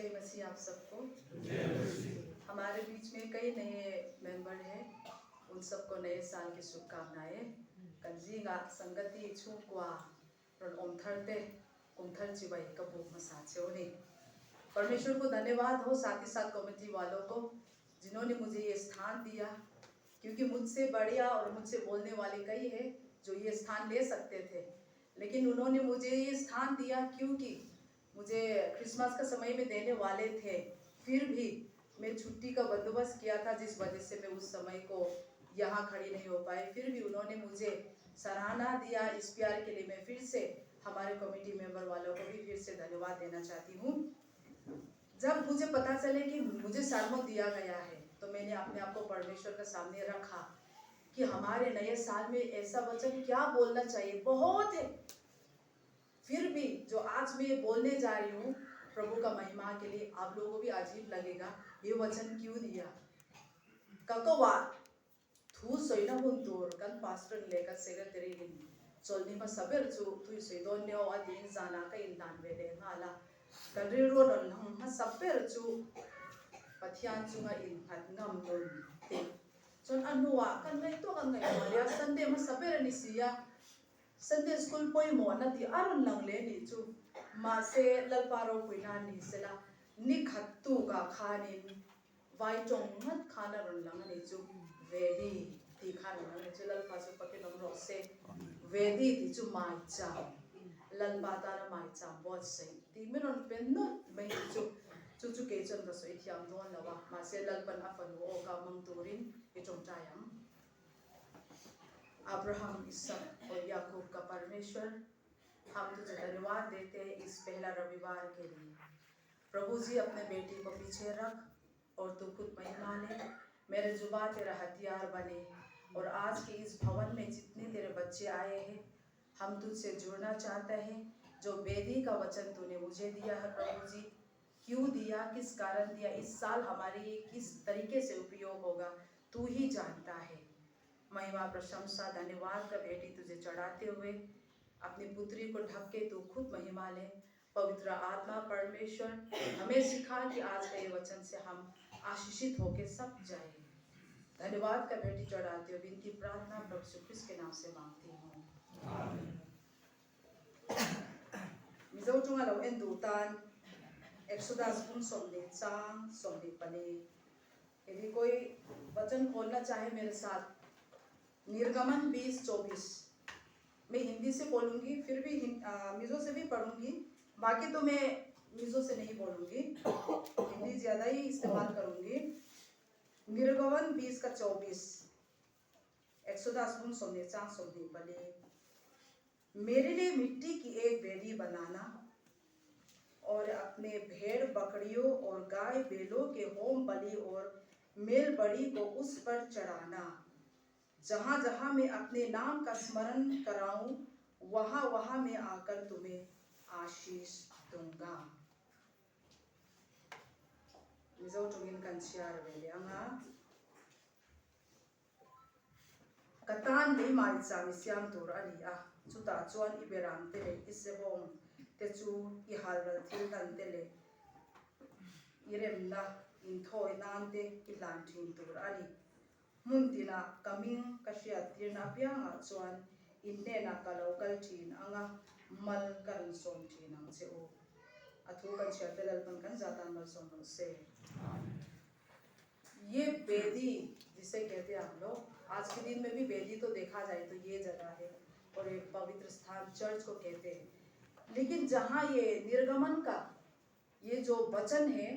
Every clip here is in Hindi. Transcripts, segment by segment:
जय मसीह आप सबको। हमारे बीच में कई नए मेंबर हैं, उन सबको नए साल की शुभकामनाएं। कंजीगा संगति छुक्वा और ओमथरते ओमथर चिबाई कबूक मसाचोने। परमेश्वर को धन्यवाद हो, साथ ही साथ कमेटी वालों को जिन्होंने मुझे ये स्थान दिया, क्योंकि मुझसे बढ़िया और मुझसे बोलने वाले कई हैं जो ये स्थान ले सकते थे, लेकिन उन्होंने मुझे ये स्थान दिया क्योंकि मुझे क्रिसमस का समय में देने वाले थे। फिर भी मैं छुट्टी का बंदोबस्त किया था, जिस वजह से मैं उस समय को यहाँ खड़ी नहीं हो पाई। फिर भी उन्होंने मुझे सराहना दिया। इस प्यार के लिए मैं फिर से हमारे कमेटी मेंबर वालों को भी फिर से धन्यवाद देना चाहती हूँ। जब मुझे पता चले कि मुझे सरमन दिया गया है, तो मैंने अपने आप को परमेश्वर के सामने रखा कि हमारे नए साल में ऐसा वचन क्या बोलना चाहिए। बहुत है, फिर भी जो आज मैं बोलने जा रही हूँ प्रभु का महिमा के लिए, आप लोगों को भी अजीब लगेगा ये वचन क्यों दिया। ककोवा थू सोइना हुंतोर कन पास्टर लेकर सेक्रेटरी इन चोलनी पर सबेर चु थू सोइदोन ने अधीन जाना का इंदान वेले हाला करी रोडन हम सबेर चु पथियान चुंगा इन फतंगम दोन ते चोन अनुवा कन नहीं तो कन नहीं वाले संडे में सबेर निसिया संडे स्कूल पोई मोना ती अरुण लंगले नी चु मासे ललपारो कुइना नी सेला निखत्तु का खानिन वाइटोंग मत खाना रुन लंग नी चु वेदी ती खाना लंग चु ललपासु पके नम रोसे वेदी ती चु माइचा ललपाता ना माइचा बहुत सही ती मिनोन पेन्नो मैं चु चु केचन रसो इतियाम दोन लवा मासे ललपन अपन वो का मंगतुरिन इचों चायम अब्राहम, इसहाक और याकूब का परमेश्वर, हम तुझे धन्यवाद देते हैं इस पहला रविवार के लिए। प्रभु जी अपने बेटी को पीछे रख और तू खुद महिमा ले। मेरे जुबान तेरा हथियार बने और आज के इस भवन में जितने तेरे बच्चे आए हैं, हम तुझसे जुड़ना चाहते हैं। जो वेदी का वचन तूने मुझे दिया है प्रभु जी, क्यों दिया, किस कारण दिया, इस साल हमारी किस तरीके से उपयोग होगा, तू ही जानता है। महिमा प्रशंसा धन्यवाद का बेटी तुझे चढ़ाते हुए अपनी पुत्री को ढक के तू खुद महिमा ले। पवित्र आत्मा परमेश्वर हमें सिखा कि आज के वचन से हम आशीषित होके सब जाए। धन्यवाद का बेटी चढ़ाते हुए इनकी प्रार्थना प्रभु यीशु क्रिस्त के नाम से मांगती हूँ। मिजो चुंगा लो एन दूतान एक्सोडस उन सोमने चांग सोमने पने। यदि कोई वचन खोलना चाहे मेरे साथ, निर्गमन 20:24 मैं हिंदी से बोलूँगी, फिर भी मिजो से भी पढ़ूँगी, बाकी तो मैं मिजो से नहीं बोलूँगी, हिंदी ज़्यादा ही इस्तेमाल करूँगी। निर्गमन 20:24 एक्सोडस उन सोमने चांग सोमने पने। मेरे लिए मिट्टी की एक वेदी बनाना और अपने भेड़ बकरियों और गाय बैलों के होम बलि और मेल बलि को उस पर चढ़ाना। जहाँ जहाँ मैं अपने नाम का स्मरण कराऊं, वहाँ वहाँ मैं आकर तुम्हें आशीष दूंगा। मिजो चुंगिन कंचियार वेले अंगा कतान दे माइचा मिसियाम तोर अलिया चुता चुआन इबेराम तेले इससे होम तेचु इहाल थिल तन तेले इरेमना इंथो इनांते इलांटीन तोर अली मुंतिना कमिंग कशिया तिरना पियांगा चुआन इन्ने ना कलोकल चीन अंगा मल करन सोम चीन अंग से ओ अथु कंचिया तेलल पन कन जाता मल सोम से। ये वेदी जिसे कहते हैं हम लोग, आज के दिन में भी वेदी तो देखा जाए तो ये जगह है और एक पवित्र स्थान चर्च को कहते हैं। लेकिन जहाँ ये निर्गमन का ये जो वचन है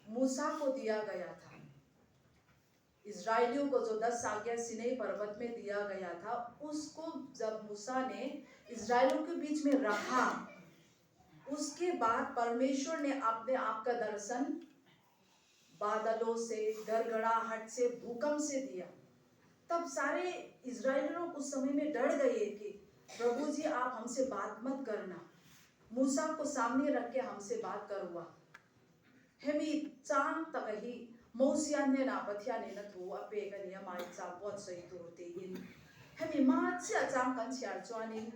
मूसा को दिया गया था, इजराइलियों को जो 10 आज्ञा सिनै पर्वत में दिया गया था, उसको जब मूसा ने इजराइलियों के बीच में रखा, उसके बाद परमेश्वर ने अपने आप का दर्शन बादलों से, गड़गड़ाहट से, भूकंप से दिया। तब सारे इजराइलियों उस समय में डर गए कि प्रभु जी आप हमसे बात मत करना। मूसा को सामने रख के हमसे बात करुआ। हेमी चांग तक ही मौसिया ने ना पथिया ने न थू अपे कनिया माई चा बहुत सही तोते इन हेमी माचिया चांग कंचिया चुआनिन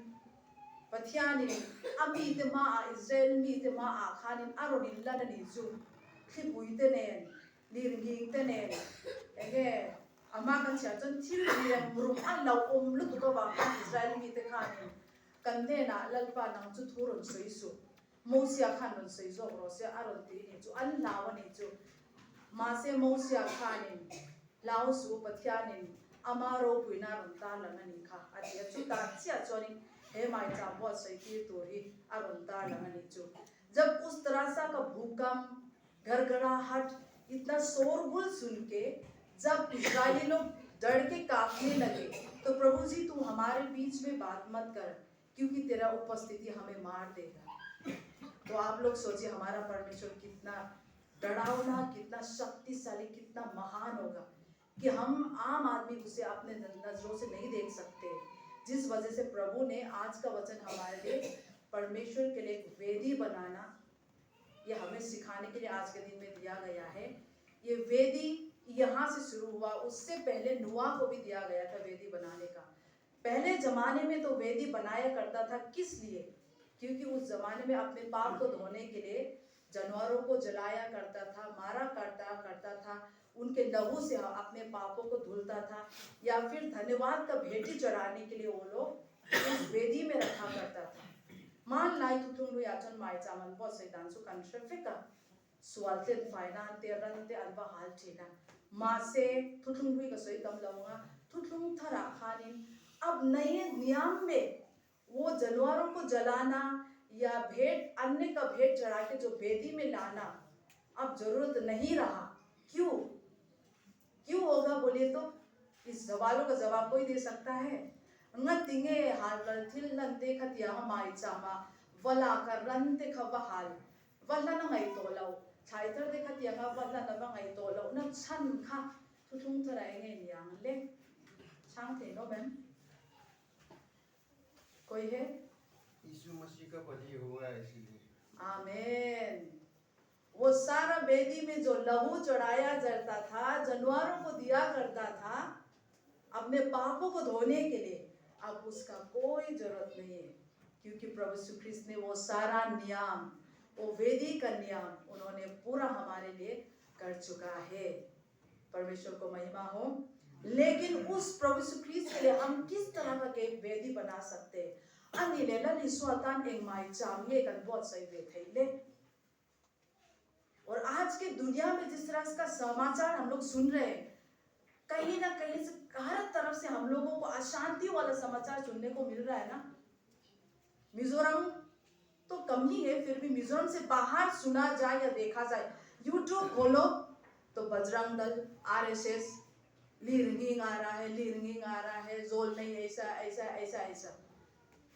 पथिया ने अमी ते मा इजराइल मी ते मा खानिन आरोनिन लदनी जु खिपुइते ने लिरगिंगते ने एगे अमा kan sia chon thil liang murum an lau lu tu ka ba Israel mi te khan kan de na lalpa nang chu thuron soi su mosia khan ron soi zo ro se aron ti ni chu an lawa ni chu ma se mosia khan ni lao su pathianin amaro puina ron ta langani kha atia chu ta chia choni हे माय चाबो सही की तोरी अरुंता लगनी चु जब उस तरह सा का भूकंप घरघराहट इतना शोरगुल सुन के जब इस्राएली लोग डर के कांपने लगे तो प्रभु जी तू हमारे बीच में बात मत कर क्योंकि तेरा उपस्थिति हमें मार देगा। तो आप लोग सोचिए हमारा परमेश्वर कितना डरावना कितना शक्तिशाली कितना महान होगा कि हम आम आदमी उसे अपने नजरों से नहीं देख सकते। जिस वजह से प्रभु ने आज का वचन हमारे लिए परमेश्वर के लिए एक वेदी बनाना ये हमें सिखाने के लिए आज के दिन में दिया गया है। ये वेदी यहाँ से शुरू हुआ, उससे पहले नूह को भी दिया गया था वेदी बनाने का। पहले जमाने में तो वेदी बनाया करता था किस लिए? क्योंकि उस जमाने में अपने पाप को धोने के लिए जानवरों को जलाया करता था, मारा करता था, उनके लहू से अपने पापों को धुलता था, या फिर धन्यवाद का भेंट चढ़ाने के लिए वो लोग उस वेदी में रखा करता था। मान लाई तुम याचन माय चामन बहुत सैतान सु कंट्रफिका स्वालते फाइनान ते रनते अल्बा हाल चीना मासे तुम का सोई कम लऊंगा तुम थरा खानिन। अब नए नियम में वो जानवरों को जलाना या भेंट अन्य का भेंट चढ़ा के जो वेदी में लाना अब जरूरत नहीं रहा। क्यों होगा बोलिए तो इस सवालों का जवाब कोई दे सकता है? ngatiंगे हाल थिल नंते खतिया माय चामा वला कर रनते खवा हाल वला न ngai to lau छाइतर दे खतिया का वला न बा ngai to lau न छन खा थुथुंग थराएंगे नियांग ले छांग थे नो मैम कोई है? यीशु मसीह का बलि हुआ इसलिए आमीन। वो सारा वेदी में जो लहू चढ़ाया जाता था, जानवरों को दिया करता था अपने पापों को धोने के लिए, अब उसका कोई जरूरत नहीं है क्योंकि प्रभु यीशु ख्रिस्त ने वो सारा नियम, वो वेदी का नियम उन्होंने पूरा हमारे लिए कर चुका है। परमेश्वर को महिमा हो। लेकिन उस प्रभु यीशु ख्रिस्त के लिए हम किस तरह का एक वेदी बना सकते हैं? अनिलेला निस्वातान एक माय चामिए कन बहुत सही वे थे। और आज के दुनिया में जिस तरह का समाचार हम लोग सुन रहे हैं, कहीं ना कहीं से हर तरफ से हम लोगों को अशांति वाला समाचार सुनने को मिल रहा है ना। मिजोरम तो कम ही है, फिर भी मिजोरम से बाहर सुना जाए या देखा जाए, यूट्यूब खोलो तो बजरंग दल, आरएसएस, लिरंगिंग आ रहा है, जोल नहीं ऐसा।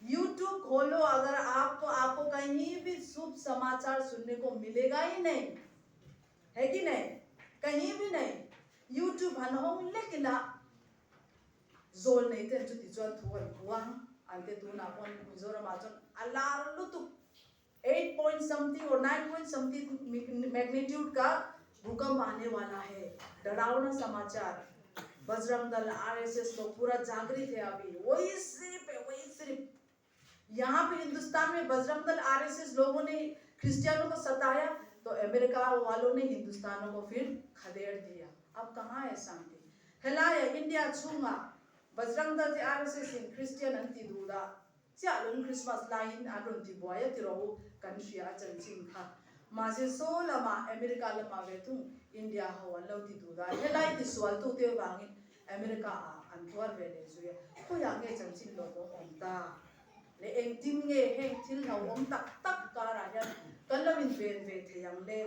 यूट्यूब खोलो अगर आपको कहीं भी शुभ समाचार सुनने को मिलेगा ही नहीं, है कि नहीं? कहीं भी नहीं। यूट्यूब हनहोंग लेकिन जोल नहीं थे जुती जोल थुवन हुआं अंते तू ना पॉन मिजोरम आचन अलार लुतु 8 point something और 9 point something मैग्नीट्यूड का भूकंप आने वाला है। डरावना समाचार। बजरंग दल, आरएसएस लोग पूरा जागृत है अभी। वही सिर्फ यहाँ पे हिंदुस्तान में बजरंग दल, आरएसएस लोगों ने क्रिश्चियनों को सताया तो अमेरिका वालों ने हिंदुस्तानों को फिर खदेड़ दिया। अब कहाँ है शांति? हेलाया इंडिया छूंगा बजरंग दल, आरएसएस इन क्रिश्चियन अंति दूदा चालून क्रिसमस लाइन आलून तिबुआया तिरोहु कंट्रिया चंचिंग खा मासे सोलमा अमेरिका लमा वेतु इंडिया हो लौती दूदा हेलाई दिसवाल तू ते बांगी अमेरिका अंतवर वेले जुया को यांगे चंचिंग लोगों ओंता ले एंटिंगे हेंग थिल ना ओम तक कारा या कलविन वे थे यांगले।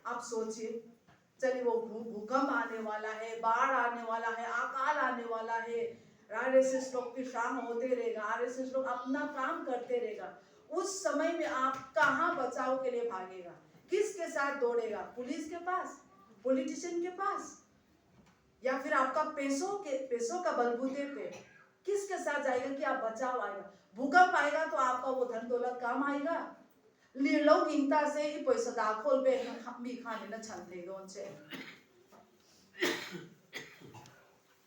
आप सोचिए, चलिए वो भूकंप आने वाला है, बाढ़ आने वाला है, अकाल आने वाला है, आरएसएस लोग की शाम होते रहेगा, आरएसएस लोग अपना काम करते रहेगा। उस समय में आप कहाँ बचाव के लिए भागेगा? किसके साथ दौड़ेगा? पुलिस के पास, पॉलिटिशियन के पास, या फिर आपका पैसों का बलबूते पे किसके साथ जाएगा कि आप बचाव आएगा? भूकंप आएगा तो आपका वो धन दौलत काम आएगा। लीलो गिनता से ही पैसा दाखोल पे भी खाने न छंदे दोनसे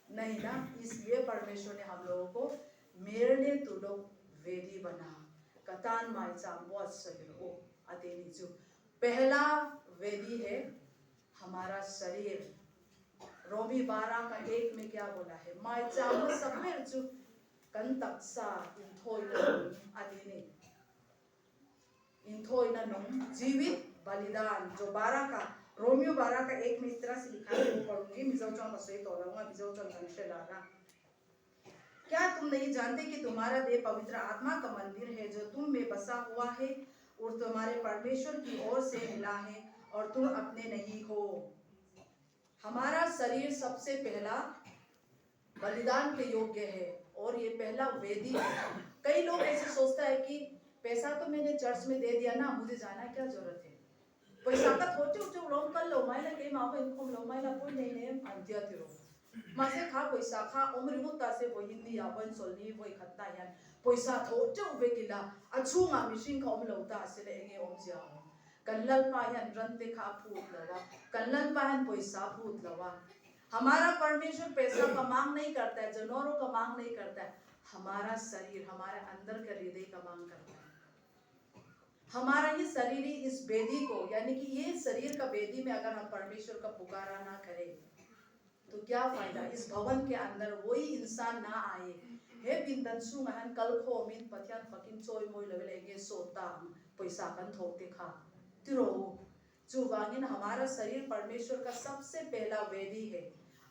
नहीं ना। इसलिए परमेश्वर ने हम लोगों को मेरे लिए तू लोग वेदी बना कतान मायचा बहुत सही ओ अतेनी जो पहला वेदी है हमारा शरीर। रोमी 12 का 1 में क्या बोला है? माय चाम सफेर चु कन तक्सा इंथोइना नुम जीवित बलिदान। जो 12 का रोमियो 12 का 1 में इस तरह से लिखा है, वो पढ़ूंगी। मिजोचों का सही तोड़ूंगा, मिजोचों संशय लाना। क्या तुम नहीं जानते कि तुम्हारा देह पवित्र आत्मा का मंदिर है जो तुम में बसा हुआ है और तुम्हारे परमेश्वर की ओर से मिला है और तुम अपने नहीं हो? हमारा शरीर सबसे पहला बलिदान के योग्य है और ये पहला वेदी है। कई लोग ऐसे सोचता है कि पैसा तो मैंने चर्च में दे दिया ना, मुझे जाना क्या जरूरत है? पैसा का थोचे उचे लोग कल लो माइला के माँ को इनको लो माइला कोई नहीं ने अंतिया तिरो मासे खा पैसा खा उम्र मुत्ता से वो हिंदी या बन सोलनी वो खत्ता यान पैसा थोचे उबे किला अछूंगा मिशिंग का उम्र उता से लेंगे उम्जिया कल्लल पायन रंते खा फूट लवा कल्लल पायन पैसा फूट लवा। हमारा परमेश्वर पैसा का मांग नहीं करता है, जानवरों का मांग नहीं करता है। हमारा शरीर, हमारे अंदर का हृदय का मांग करता है। हमारा ही शरीर ही इस वेदी को, यानी कि ये शरीर का वेदी में अगर हम परमेश्वर का पुकारा ना करें तो क्या फायदा? इस भवन के अंदर वही इंसान ना आए। हे बिंदन सुंगहन कल खो मिन पथियान फकिन चोय मोय लेगे सोता पैसा कन थोते खा तिरो चुवांगिन। हमारा शरीर परमेश्वर का सबसे पहला वेदी है।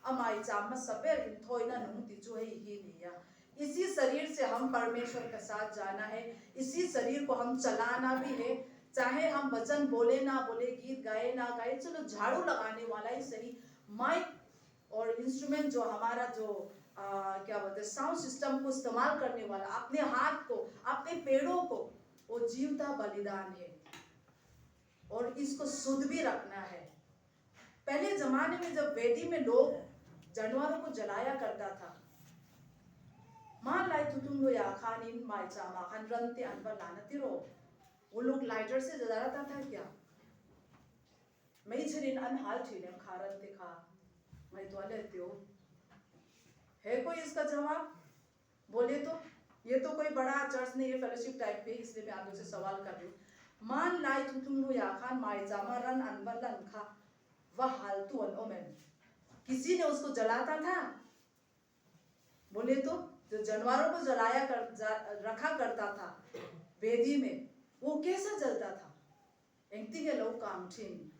अमाई चाम सबेर थोइना नुंग तिचु है ही निया। इसी शरीर से हम परमेश्वर के साथ जाना है, इसी शरीर को हम चलाना भी है। चाहे हम वचन बोले ना बोले, गीत गाए ना गाए, चलो झाड़ू लगाने वाला ही सही, माइक और इंस्ट्रूमेंट जो हमारा जो क्या बोलते हैं साउंड सिस्टम को इस्तेमाल करने वाला, अपने हाथ को, अपने पेड़ों को, वो जीवता बलिदान है और इसको शुद्ध भी रखना है। पहले जमाने में जब वेदी में लोग जानवरों को जलाया करता था, मान लाई तुम लो या खानिन माय चामा खान रंते अनवर लानतिरो, वो लोग लाइटर से जलाता था क्या? मैं छरिन अनहाल ठीने खारंते खा मैं तो लेते हो। है कोई इसका जवाब? बोले तो ये तो कोई बड़ा चर्च नहीं है, फेलोशिप टाइप पे, इसलिए मैं आप लोग से सवाल कर रही हूँ। मान लाई तुम लो या खान माय चामा रन अनवर लन खा वह हालतू अन ओमेन, किसी ने उसको जलाता था? बोले तो जो जानवरों को जलाया रखा करता था वेदी में, वो कैसा जलता था? एंगती के लोग काम ठीन।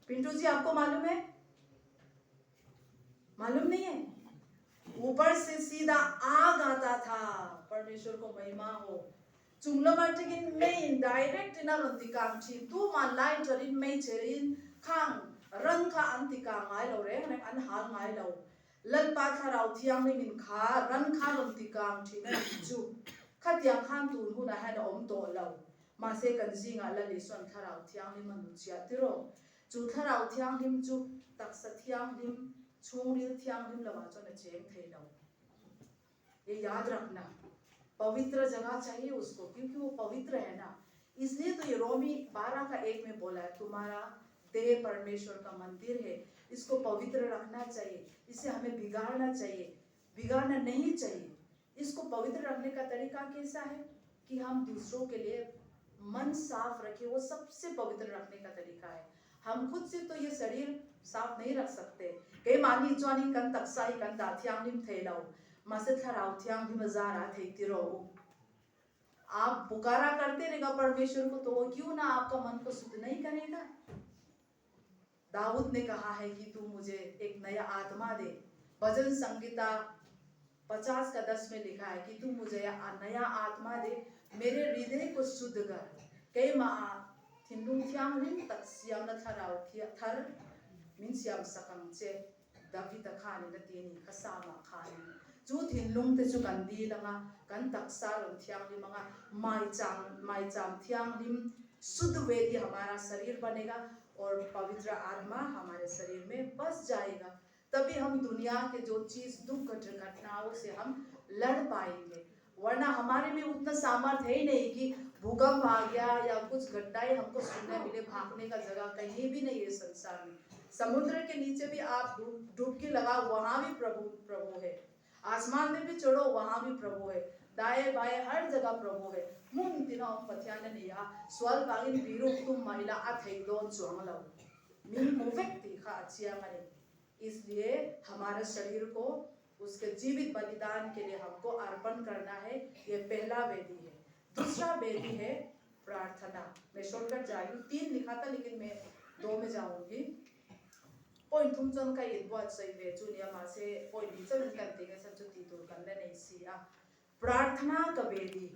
पिंटू जी आपको मालूम है? मालूम नहीं है? ऊपर से सीधा आग आता था। परमेश्वर को महिमा हो। चुंगलो मार्टिगिन में डायरेक्ट ना रंतिकाम ठीन तू मान लाइन चरिन में चरिन खांग रंग का अंतिकाम आए लो रे ने अनहाल आए लो लन पाथराव थियांग में मिन खा रन खा रंतिकाम ठीन जु खत्या खान तून हुना है ओम तो लो मासे कंजिंगा ललिसन थराव थियांग में मनुष्य तिरो चु थराव थियांग हिम चु तक्सा थियांग हिम छूंगरिल थियांग हिम लवा चो न चेंग थे लो। ये याद रखना, पवित्र जगह चाहिए उसको, क्योंकि वो पवित्र है ना। इसलिए तो ये रोमी 12 का 1 में बोला है तुम्हारा देह परमेश्वर का मंदिर है, इसको पवित्र रखना चाहिए, इसे हमें बिगाड़ना चाहिए, बिगाड़ना नहीं चाहिए। इसको पवित्र रखने का तरीका कैसा है कि हम दूसरों के लिए मन साफ रखें, वो सबसे पवित्र रखने का तरीका है। हम खुद से तो ये शरीर साफ नहीं रख सकते। कई मानी ज्वानी कन तक्साई कन दाथियांग थे लो मासे थराव थियांग भी मजारा थे तिरो। आप पुकारा करते रहेगा परमेश्वर को, तो वो क्यों ना आपका मन को शुद्ध नहीं करेगा? दाऊद ने कहा है कि तू मुझे एक नया आत्मा दे। भजन संगीता 50 का 10 में लिखा है कि तू मुझे नया आत्मा दे, मेरे हृदय को शुद्ध कर। कई माँ थिंदुम थियांग लिम तक सियाम न थराव थर मिन सियाम सकम चे दबी तखाने न तीनी खसामा खाने चू थिंदुम ते चू कंदी लंगा कन तक्सा रम थियांग लिम मंगा माई चाम थियांग लिम शुद्ध वेदी हमारा शरीर बनेगा और पवित्र आत्मा हमारे शरीर में बस जाएगा। तभी हम दुनिया के जो चीज दुख घटनाओं से हम लड़ पाएंगे, वरना हमारे में उतना सामर्थ्य है ही नहीं कि भूकंप आ गया या कुछ घटनाएं हमको सुनने मिले, भागने का जगह कहीं भी नहीं है संसार में। समुद्र के नीचे भी आप डुबकी लगाओ, वहां भी प्रभु है। आसमान में भी चढ़ो, वहां भी प्रभु है। दाएं बाएं हर जगह प्रभु है मुन तिना पथियान नहीं आ स्वल बागिन बिरु तुम महिला अथे दोन चुंगलो मिन मोवेक्ति खा चिया मरे इसलिए हमारे शरीर को उसके जीवित बलिदान के लिए हमको अर्पण करना है ये पहला वेदी है दूसरा वेदी है प्रार्थना मैं शॉर्टकट जा रही हूँ 3 लिखा था लेकिन मैं 2 में जाऊंगी पॉइंट तुम जन का ये बहुत सही है जुनिया माँ से पॉइंट भी चलन करते हैं सब जो तीतुर करने नहीं सिया प्रार्थना का वेदी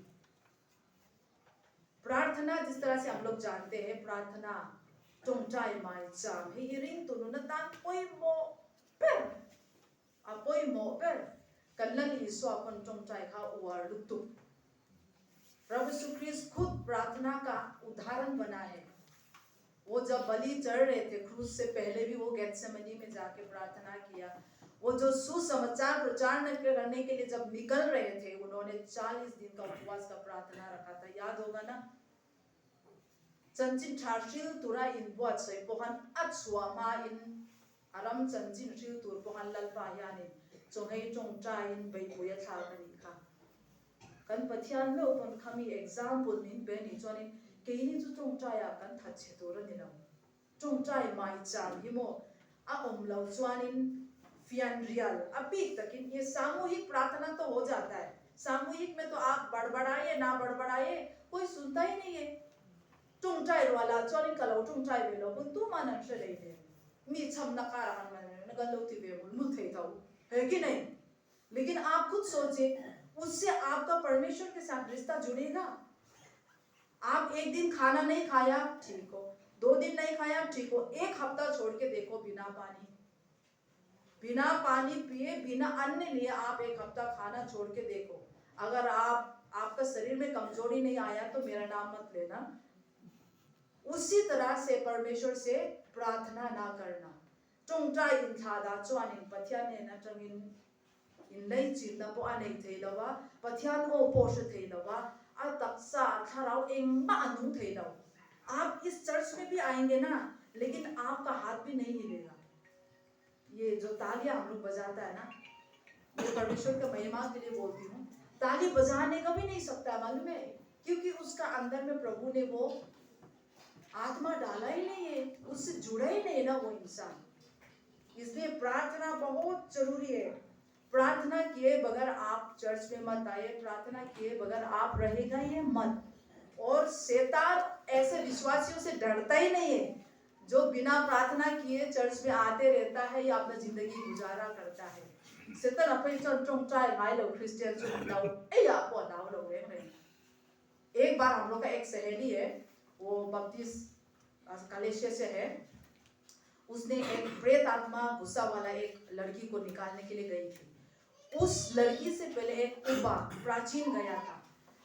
प्रार्थना जिस तरह से हम लोग जानते हैं प्रार्थना चोंचाई माई चाम ही इरिंग तुनु न तान पोई मो पर अपोई मो पर कल्लन ईसो अपन चोंचाई खा उवार लुक्तु प्रभु यीशु ख्रीस्त खुद प्रार्थना का उदाहरण बना है वो जब बलि चढ़ रहे थे क्रूस से पहले भी वो गेत्सेमनी में जाके प्रार्थना किया वो जो सुसमाचार प्रचार करने के लिए जब निकल रहे थे उन्होंने 40 दिन का उपवास का प्रार्थना रखा था याद होगा ना चंचिन छार्शिल तुरा इन बहुत से पोहन अचुआमा इन आराम चंचिन शिल तुर पोहन ललपा यानी चोहे चोंचा इन बैपुया छावनी का कन पथियान में ओपन खमी एग्जाम्पल नीन बेनी जोनी केनी जो चोंचा या कन थच्छे तोर निलम चोंचा माई चाम हिमो आ ओमलाउ स्वानिन फियान रियल अभी तक ये सामूहिक प्रार्थना तो हो जाता है सामूहिक में तो आप बड़बड़ाए ना बड़बड़ाए कोई सुनता ही नहीं है चोंचाई वाला चोनी कलो चोंचाई बेलो कुन तू मानन से ले दे मी छम नकार हन मन गलोती बेबुल मुथे थाउ है कि नहीं लेकिन आप खुद सोचिए उससे आपका परमेश्वर के साथ रिश्ता जुड़ेगा आप एक दिन खाना नहीं खाया ठीक हो 2 दिन नहीं खाया ठीक हो 1 हफ्ता छोड़ के देखो बिना पानी पिए बिना अन्न लिए आप 1 हफ्ता खाना छोड़ के देखो अगर आपका शरीर में कमजोरी नहीं आया तो मेरा नाम मत लेना उसी तरह से परमेश्वर से प्रार्थना ना करना चोंचा इन थादा चोन इन पथियान ने ना चंगिन इन लई चिंदा पो अने थेलवा पथियान ओ पोष थेलवा आ तक्सा थराव एंग अनु थेलव आप इस चर्च में भी आएंगे ना लेकिन आपका हाथ भी नहीं हिलेगा ये जो तालियां हम लोग बजाता है ना मैं परमेश्वर का महिमा के लिए बोलती हूँ ताली बजाने का भी नहीं सकता मालूम है क्योंकि उसका अंदर में प्रभु ने वो आत्मा डाला ही नहीं है उससे जुड़ा ही नहीं ना वो इंसान इसलिए प्रार्थना बहुत जरूरी है प्रार्थना किए बगैर आप चर्च में मत आए प्रार्थना किए बगैर आप रहेगा ही मत और शैतान ऐसे विश्वासियों से डरता ही नहीं है जो बिना प्रार्थना किए चर्च में आते रहता है या अपना जिंदगी गुजारा करता है शैतान अपने चोंचाई भाई लोग क्रिश्चियन चुनाव ए आप बताओ लोग एक बार हम लोग का एक सहेली है वो बप्तिस्म कलेशिया से है उसने एक प्रेत आत्मा गुस्सा वाला एक लड़की को निकालने के लिए गई थी उस लड़की से पहले एक उबा प्राचीन गया था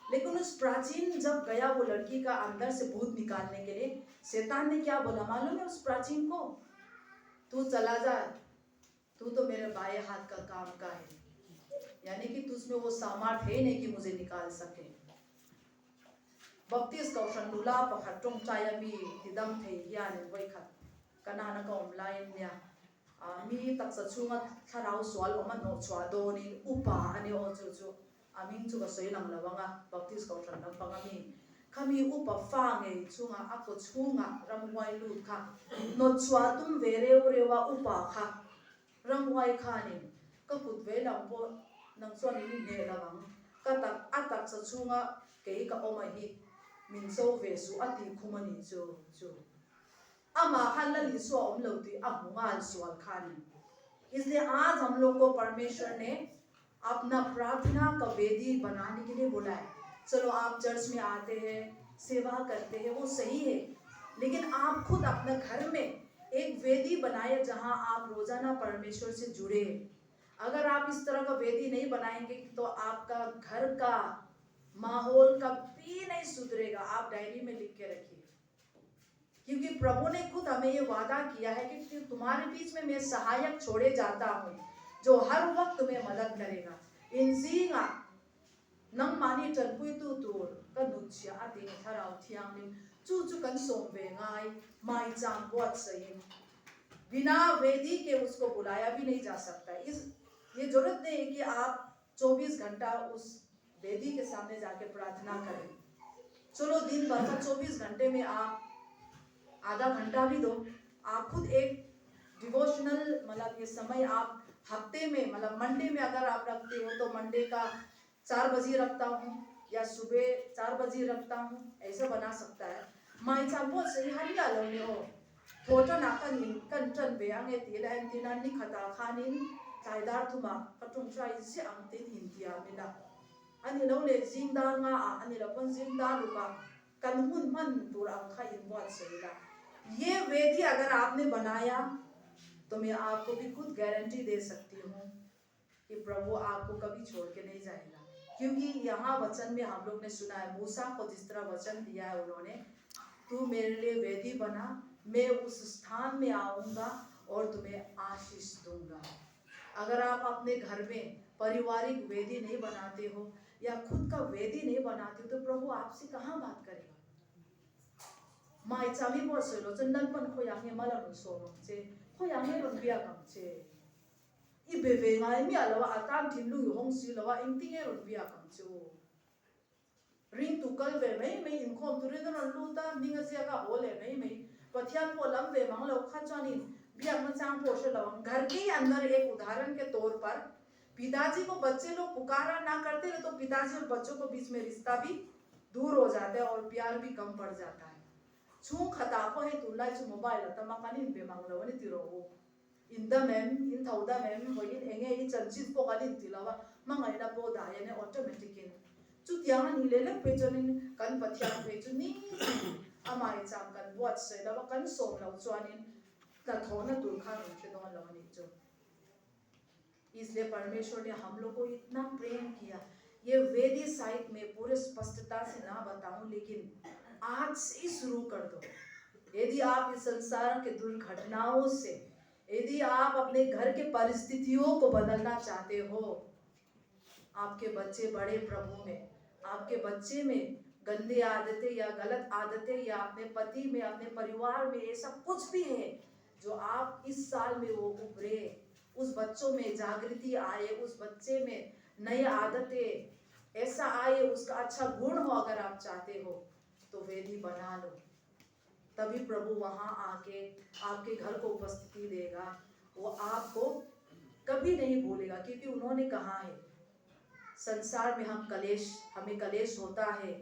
लेकिन उस प्राचीन जब गया वो लड़की का अंदर से भूत निकालने के लिए शैतान ने क्या बोला मालूम है उस प्राचीन को तू चला जा तू तो मेरे बाएं हाथ का काम का है यानी कि तुझमें वो सामर्थ्य है नहीं कि मुझे निकाल सके बप्तिस्म कौशन लुला पखटों चायमी हिदम थे यानी वही खत कनाना का ऑनलाइन या मी तक सचुंगा थराउ स्वाल ओमा नो स्वादोनी उपा अने ओ चुचु आमिंग चुका सोई नंग लवंगा बप्तिस्म कौशन नंग पंगामी खमी उपा फांगे चुंगा आपको चुंगा रमवाई लूट खा नो स्वादुम वेरे उरेवा उपा खा रमवाई खाने कपुत वे लंबो नंग स्वानी ने लवंग कतक अतक सचुंगा कई का ओमा ही मिंसो वेसु अति खुमनी चु अमा हल्लली सोम लोती अमुंगाल सोल खानी इसलिए आज हम लोग को परमेश्वर ने अपना प्रार्थना का वेदी बनाने के लिए बुलाया चलो आप चर्च में आते हैं सेवा करते हैं वो सही है लेकिन आप खुद अपने घर में एक वेदी बनाए जहां आप रोजाना परमेश्वर से जुड़े अगर आप इस तरह का वेदी नहीं बनाएंगे तो आपका घर का माहौल कभी नहीं सुधरेगा आप डायरी में लिख के रखिए क्योंकि प्रभु ने खुद हमें ये वादा किया है कि तुम्हारे बीच में मैं सहायक छोड़े जाता हूँ जो हर वक्त तुम्हें मदद करेगा इंजीगा नंग मानी चलपुई तू तूर कनुचिया आदि थराउ थियांग चू चू कन सोमबेंगाई माई जाम बहुत सही बिना वेदी के उसको बुलाया भी नहीं जा सकता इस ये जरूरत नहीं है कि आप 24 घंटा उस वेदी के सामने जाके प्रार्थना करें। चलो दिन भर का 24 घंटे में आप आधा घंटा भी दो। आप खुद एक डिवोशनल मतलब ये समय आप हफ्ते में मतलब मंडे में अगर आप रखते हो तो मंडे का 4 बजे रखता हूँ या सुबह 4 बजे रखता हूँ, ऐसा बना सकता है। माई चांपो से हम या लो ने हो थोड़ा ना कंचन बेंगे तीला एंटीना निखता खानिन चाइदार तुमा कटुंग चाइ से अंते हिंदिया मिला अनि लो ले जिंदांगा अनि लो पन जिंदारुका कन्हुन मन पूरा खा इन बहुत सही। ये वेदी अगर आपने बनाया तो मैं आपको भी खुद गारंटी दे सकती हूँ कि प्रभु आपको कभी छोड़ के नहीं जाएगा। क्योंकि यहाँ वचन में हम लोग ने सुना है, मूसा को जिस तरह वचन दिया है उन्होंने, तू मेरे लिए वेदी बना, मैं उस स्थान में आऊंगा और तुम्हें आशीष दूंगा। अगर आप अपने घर में पारिवारिक वेदी नहीं बनाते हो या खुद का वेदी नहीं बनाते हो तो प्रभु आपसे कहाँ बात करेगा। माई चामी बहुत से लो चंदन पन खो यांगे मला नु सोम चे खो यांगे ron बिया कम चे इबेबे ngai mi alawa atam thinlu hong si lawa ingting e ron biya kam chu ring tu kal ve mai in khom tu rin ron lu ta minga sia ka ole mai pathian po lam ve mang lo kha chani बिया में चांग पोषे लवंग। घर के अंदर एक उदाहरण के तौर पर पिताजी को बच्चे लोग पुकारा ना करते तो पिताजी और बच्चों को बीच में रिश्ता भी दूर हो जाता है और प्यार भी कम पड़ जाता है। छू खता को है तुला चु मोबाइल तमाकानी बे मांगलो ने तिरो इंदा मैम इन थाउदा मैम हो इन एंगे इ चलचित को काली तिलावा मंगाई ना पो दाये ने ऑटोमेटिक इन चु त्याग नि लेले पेजोनिन कन पथिया पेजुनी अमाय चाम कन बुat से लवा कन सोम लो चवानिन का थोना दुर्खा में दोन लवनी जो। इसलिए परमेश्वर ने हम लोग को इतना प्रेम किया। ये वेदी साइट में पूरे स्पष्टता से ना बताऊं लेकिन आज से शुरू कर दो। यदि आप इस संसार के दुर्घटनाओं से, यदि आप अपने घर के परिस्थितियों को बदलना चाहते हो, आपके बच्चे बड़े प्रभु में, आपके बच्चे में गंदी आदतें या गलत आदतें या अपने पति में, अपने परिवार में ऐसा कुछ भी है जो आप इस साल में वो उभरे, उस बच्चों में जागृति आए, उस बच्चे में नई आदतें ऐसा आए, उसका अच्छा गुण हो अगर आप चाहते हो तो वेदी बना लो। तभी प्रभु वहां आके आपके घर को उपस्थिति देगा। वो आपको कभी नहीं भूलेगा क्योंकि उन्होंने कहा है संसार में हमें कलेश होता है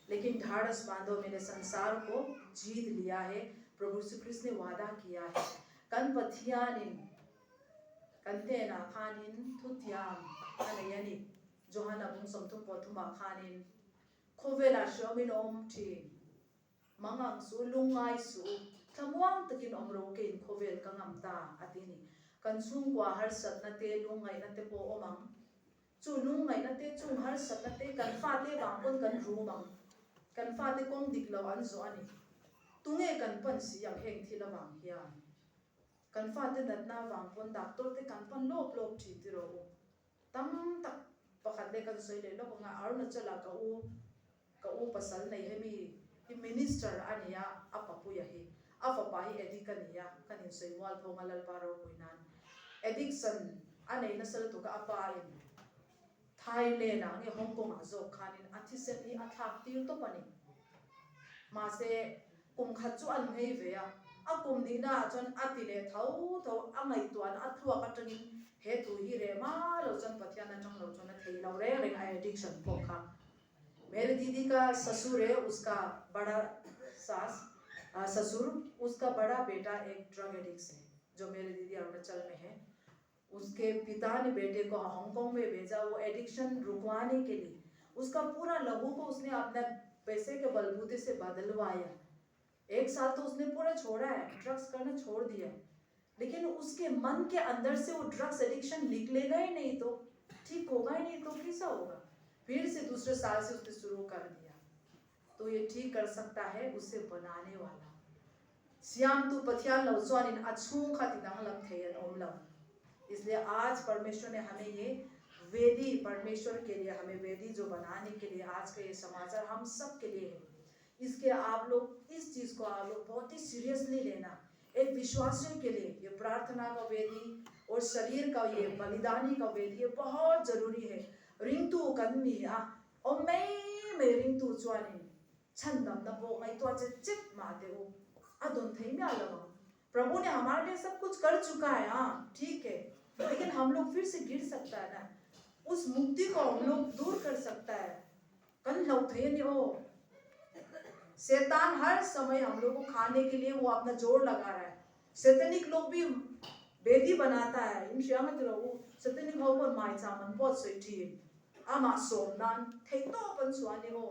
लेकिन ढाढ़स बांधो, मैंने संसार को जीत लिया है। प्रभु यीशु क्रिस्त ने वादा किया है। कन पथियानिन कंतेना खानिन थुत्याम अनयनि जोहाना बुंग समथुम पथुमा खानिन खोवेला शोमिन ओम थी मंगम सु लुंगाई सु थमुआंग तकिन ओमरो के इन खोवेल कंगमता अतिनी कंसुंग को हर सतनते लुंगाई नते पो ओमंग चु लुंगाई नते चु हर सतनते कंफाते बांगोन कन रूमंग कंफाते कोम दिखलो अनजो अनि तुंगे कंपन सियां हेंग थी लवांग हिया कंफाते नतना वांगपोन डॉक्टर ते कंपन लोप थी तिरो तम तक पखले कन सोइले लो बंगा अरुण चला का उ पसल नहीं है मी मिनिस्टर अनिया अपपु यही अपपाही एडिकनिया कनिन सोइवाल फोंगलल पारो कुइनान एडिक्शन अने नसल तो का अपाइन थाईलैंड आगे हांगकांग आजो खानिन अथिसेनी अथाक तीर तो पनी मासे कुम खचु अनहै वेया अकुम दिना चन अतिले थौ अंगै तुआन अथुआ कटंगिन हे तु ही रे मालो चन पथियाना चंगलो चन थैलाउ रे एडिक्शन पोखा। मेरे दीदी का ससुर है, उसका बड़ा ससुर उसका बड़ा बेटा एक ड्रग एडिक्ट है जो मेरे दीदी अरुणाचल में है। उसके पिता ने बेटे को हांगकांग में भेजा वो एडिक्शन रुकवाने के लिए। उसका पूरा लहू को उसने अपने पैसे के बलबूते से बदलवाया। 1 साल तो उसने पूरा छोड़ा है, ड्रग्स करना छोड़ दिया है, लेकिन उसके मन के अंदर से वो ड्रग्स एडिक्शन निकलेगा ही नहीं तो ठीक होगा ही नहीं तो कैसा होगा। फिर से दूसरे साल से उसने शुरू कर दिया। तो ये ठीक कर सकता है उसे बनाने वाला। श्याम तू पथियान लौचवान इन अच्छू खातिदांग लम थेयन ओमलम। इसलिए आज परमेश्वर ने हमें ये वेदी, परमेश्वर के लिए हमें वेदी जो बनाने के लिए आज का ये समाचार हम सब के लिए है। इसके आप लोग इस चीज को आप लोग बहुत ही सीरियसली लेना। एक विश्वासियों के लिए ये प्रार्थना का वेदी और शरीर का ये बलिदानी का वेदी ये बहुत जरूरी है। रिंतु कन्मिया Om mấy riêng tu cho nên chân đầm đầm bộ ngay tua chết mà देओ अदुन थे में अलग प्रभु ने हमारे लिए सब कुछ कर चुका है हाँ ठीक है लेकिन हम लोग फिर से गिर सकता है ना उस मुक्ति को हम लोग दूर कर सकता है कल लोग थे नहीं हो शैतान हर समय हम लोग को खाने के लिए वो अपना जोर लगा रहा है शैतानिक लोग भी बेदी बनाता है इन शिया में तो शैतानिक हो पर माय चामन बहुत सही आमा सोमनान थे तो अपन सुआने हो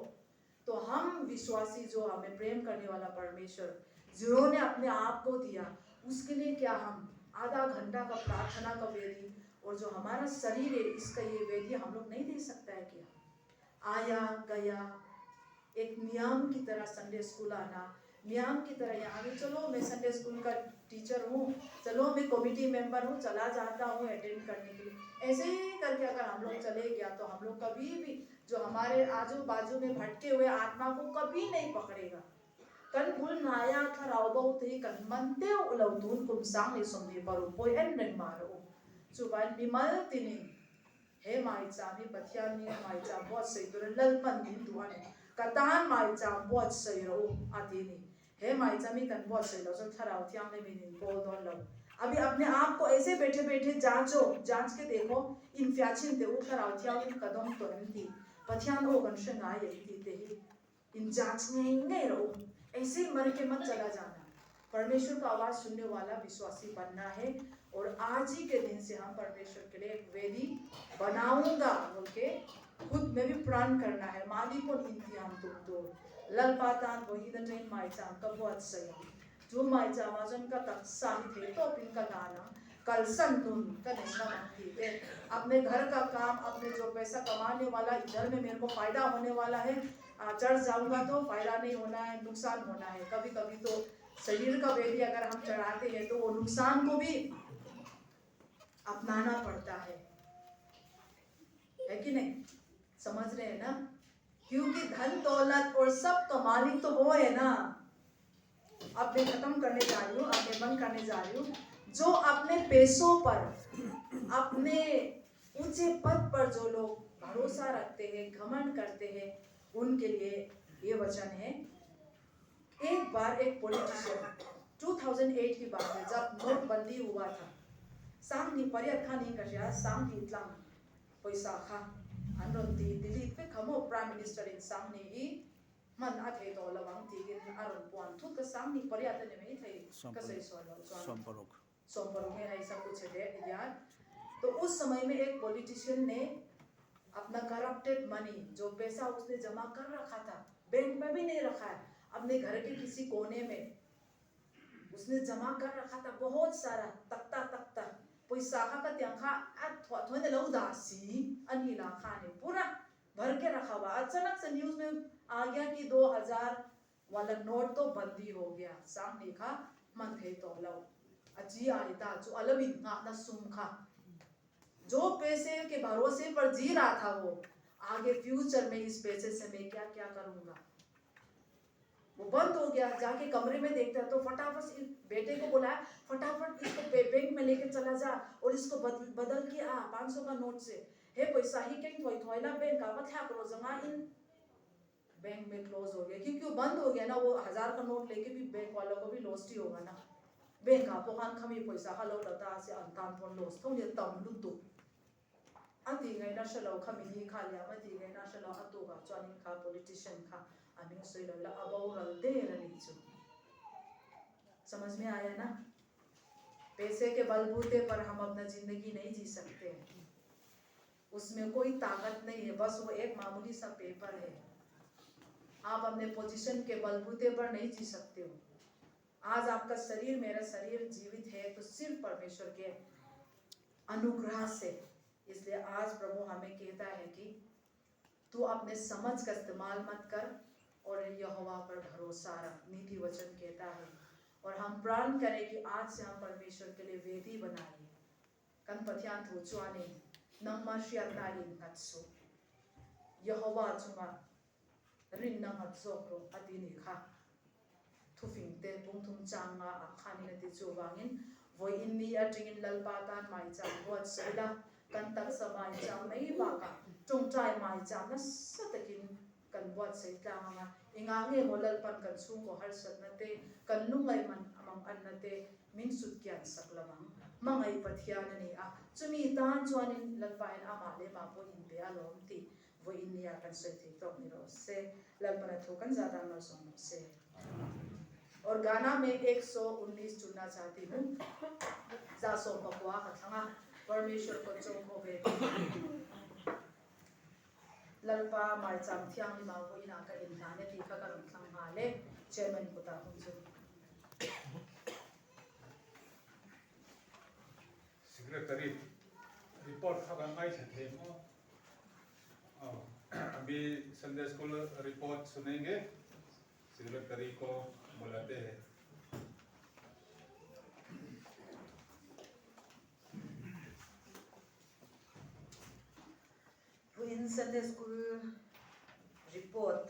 तो हम विश्वासी जो हमें प्रेम करने वाला परमेश्वर जिन्होंने अपने आप को दिया उसके लिए क्या हम आधा घंटा का प्रार्थना का वेदी और जो हमारा शरीर है इसका ये वेदी हम लोग नहीं दे सकता है क्या आया गया एक नियम की तरह संडे स्कूल आना नियम की तरह यहाँ भी चलो मैं संडे स्कूल का टीचर हूँ चलो मैं कमेटी मेंबर हूँ चला जाता हूँ अटेंड करने के लिए ऐसे ही करके अगर हम लोग चले गया तो हम लोग कभी भी जो हमारे आजू बाजू में भटके हुए आत्मा को कभी नहीं पकड़ेगा कल बुल नाया था रावबो थे कल मनते उलौतून कुम सांग सोमने पर पोय एन नहीं मारो सुबह निमल तिनी हे माइचा भी पथियानी माइचा बहुत सही तो ललपन दिन दुआने कतान माइचा बहुत सही रहो आती नहीं हे माइचा में कन बहुत सही लो सब थराव थियांग में नहीं बोल दो लो अभी अपने आप को ऐसे बैठे बैठे जांचो जांच के देखो इन फ्याचिन ते उठर आवथियांग इन कदम तो एंती पथियान हो गंशन आए एंती ते ही इन जांच में इंगे रहो ऐसे मर के मत चला जाना परमेश्वर का आवाज सुनने वाला विश्वासी बनना है और आज ही के दिन से हम परमेश्वर के लिए एक वेदी बनाऊंगा बोल के खुद में भी प्रण करना है मालिक को इंतजाम तुम तो ललपातान वही द ट्रेन माइचाम का बहुत सही जो माइचाम आजन का तत्साही थे तो पिन का गाना कल संतुन का निष्ठा मानती है अपने घर का काम अपने जो पैसा कमाने वाला इधर में मेरे को फायदा होने वाला है चढ़ जाऊंगा तो फायदा नहीं होना है नुकसान होना है कभी कभी तो शरीर का वेदी अगर हम चढ़ाते हैं तो वो नुकसान को भी अपनाना पड़ता है कि नहीं समझ रहे हैं ना क्योंकि धन दौलत और सब का मालिक तो वो है ना अब मैं खत्म करने जा रही हूँ अब मैं बंद करने जा रही हूँ जो अपने पैसों पर अपने ऊंचे पद पर जो लोग भरोसा रखते हैं घमंड करते हैं उनके लिए ये वचन है एक बार एक पॉलिटिशियन 2008 की बात है जब नोटबंदी हुआ था सांगनी परियत खानी कशा सांगनी इतलाम पैसा खा अनरंती दिल्ली पे खमो प्राइम मिनिस्टर इन सांगनी ही मन आथे तो लवांग तीगिन अरन पुआन थुत का सांगनी परियत ने में थे कसै सोलो सोमपरुक में ऐसा कुछ है यार तो उस समय में एक पॉलिटिशियन ने अपना करप्टेड मनी जो पैसा उसने जमा कर रखा था बैंक में भी नहीं रखा है अपने घर के किसी कोने में उसने जमा कर रखा था बहुत सारा तख्ता पैसा का त्यांखा थोड़े लौदासी अन्नी लाखा ने पूरा भर के रखा हुआ अचानक से न्यूज में आ गया कि 2000 वाला नोट तो बंदी हो गया सामने का मन थे तो लो अजी आइता जो अलबी ना सुम खा जो पैसे के भरोसे पर जी रहा था वो आगे फ्यूचर में इस पैसे से मैं क्या क्या करूंगा वो बंद हो गया जाके कमरे में देखता तो फटाफट बेटे को बुलाया फटाफट इसको बैंक में लेके चला जा और इसको बदल के 500 का नोट से हे पैसा ही कहीं थोड़ा बैंक का बता करो जमा इन बैंक में क्लोज हो गया क्योंकि वो बंद हो गया ना वो 1000 का नोट लेके भी बैंक वालों को भी लॉस ही होगा ना बैंक का पोखान खमी पैसा का लौटता से अंतान पर लॉस तो ये तम लुटो अति गई ना चलो खमी खा लिया मति गई ना चलो अतो का चौनी खा पॉलिटिशियन खा अमिंग सोइला अबाउरल दे रनीचु समझ में आया ना पैसे के बलबूते पर हम अपना जिंदगी नहीं जी सकते हैं उसमें कोई ताकत नहीं है बस वो एक मामूली सा पेपर है आप अपने पोजीशन के बलबूते पर नहीं जी सकते हो आज आपका शरीर मेरा शरीर जीवित है तो सिर्फ परमेश्वर के अनुग्रह से इसलिए आज प्रभु हमें कहता है कि तू अपने समझ का इस्तेमाल मत कर और यहोवा पर भरोसा रख नीति वचन कहता है और हम प्रण करें कि आज से हम परमेश्वर के लिए वेदी बनाएं कनपथियान थोचुआने नमशियाताइन हत्सो यहोवा चुमा रिन्ना हत्सोक्रो अदिनी खा थुफिंगते पुंगथुम चांगा आखानी नति चुवांगिन वो इन्नी अटिंगिन ललपातान माइचा बहुत सैदा kan tak samai cham mai ba ka tung trai mai cham na satakin kan buat sei tlang inga nge molal pan kan chung ko har sat na te kan lungai man amang an na te min sut kyan saklamang mangai pathian ani a chumi tan chuanin lalpain ama le ma po in be alom ti vo in nia kan soi thei tok ni ro se lalpana thu kan za dang no som no se organa में 119 चुनना चाहती हूँ जा सो पकवा कथंगा परमेश्वर को चोखो बे ललपा मार चाम थियांग नि माव इना का इन थाने ती खा कर थंग हाले चेयरमैन पुता हुंजु सेक्रेटरी रिपोर्ट खबर ngay थे मो अभी संडे स्कूल रिपोर्ट सुनेंगे सेक्रेटरी को बुलाते हैं in Sunday school report